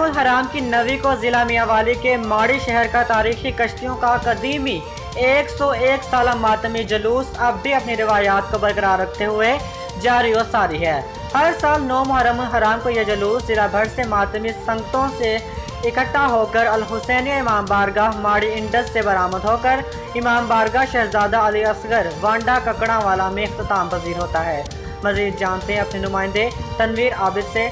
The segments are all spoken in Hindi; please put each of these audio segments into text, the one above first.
मुहर्रमुल हराम की 9वीं को जिला मियांवाली के माड़ी शहर का तारीखी कश्तियों का कदीमी 101 साल मातमी जुलूस अब भी अपनी रिवायात को बरकरार रखते हुए जारी और सारी है। हर साल 9 मुहर्रमुल हराम को यह जुलूस जिला भर से मातमी संगतों से इकट्ठा होकर अल हुसैनिया इमाम बारगाह माड़ी इंडस से बरामद होकर इमाम बारगाह शहजादा अली असगर वांडा ककड़ावाला में इख्तिताम पजीर होता है। मजीद जानते हैं अपने नुमाइंदे तनवीर आबिद से।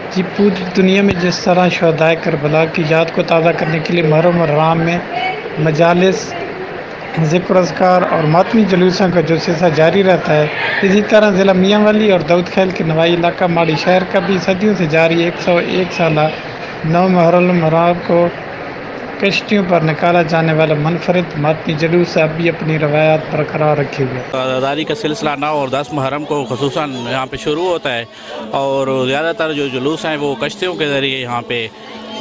जी, पूरी दुनिया में जिस तरह शहदाए करबला की याद को ताज़ा करने के लिए मुहर्रम और हराम में मजालिस, ज़िक्र अज़कार और मातमी जुलूसों का जो सिलसिला जारी रहता है, इसी तरह ज़िला मियांवाली और दाऊद खैल के नवाई इलाका माड़ी शहर का भी सदियों से जारी 101 साला 9 मुहर्रम हराम को कश्तियों पर निकाला जाने वाला मुनफरिद मातमी जुलूस अब भी अपनी रवायात बरकरार रखे हुए। आज़ादारी का सिलसिला 9 और 10 मुहर्रम को ख़ुसूसन यहाँ पे शुरू होता है और ज़्यादातर जो जुलूस हैं वो कश्तियों के ज़रिए यहाँ पे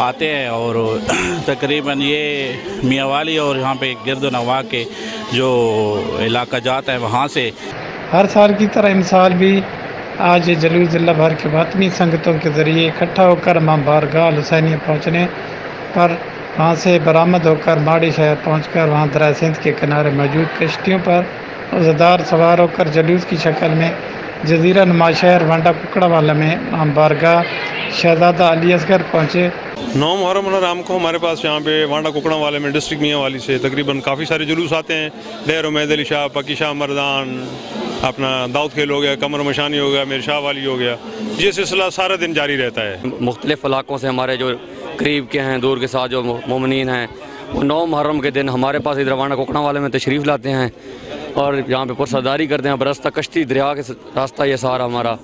आते हैं और तकरीबन ये मियांवाली और यहाँ पे गिरद नवा के जो इलाका जाता है वहाँ से हर साल की तरह इस साल भी आज ये जुलूस जिला भर के मातमी संगतों के ज़रिए इकट्ठा होकर इमाम बारगाह अल हुसैनिया पहुँचने पर वहाँ से बरामद होकर माड़ी शहर पहुँचकर वहाँ दरिया सिंध के किनारे मौजूद कश्तियों पर उज़दार सवार होकर जुलूस की शक्ल में जजीरा नुमा शहर वांडा कुकड़ावाला में इमाम बारगाह शहजादा अली असगर पहुँचे। 9 मुहर्रम हराम को हमारे पास यहाँ पे वांडा कुकड़ावाले में डिस्ट्रिक्ट मियांवाली से तकरीबन काफ़ी सारे जुलूस आते हैं। डेर उमैद अली शाह, पकी शाह मरदान, अपना दाऊद खेल हो गया, कमर मशानी हो गया, मेर शाह वाली हो गया। ये सिलसिला सारा दिन जारी रहता है। मुख्तलिफ़ इलाकों से हमारे जो करीब के हैं, दूर के साथ जो मोमिनीन हैं, वो 9 मुहर्रम के दिन हमारे पास इधर वांडा कुकड़ावाले में तशरीफ़ लाते हैं और यहाँ पे पुरसदारी करते हैं। रास्ता कश्ती दरिया के रास्ता ये सारा हमारा,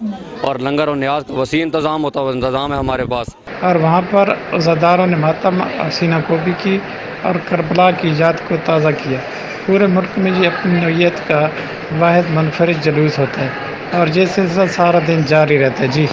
और लंगर और न्याज का वसी इंतज़ाम होता है, इंतज़ाम है हमारे पास। और वहाँ पर उज़दारों ने मातम और सीना कोबी की और करबला की याद को ताज़ा किया। पूरे मुल्क में ये अपनी नौइयत का वाहिद मुनफरिद जुलूस होता है और ये सिलसिला सारा दिन जारी रहता है। जी।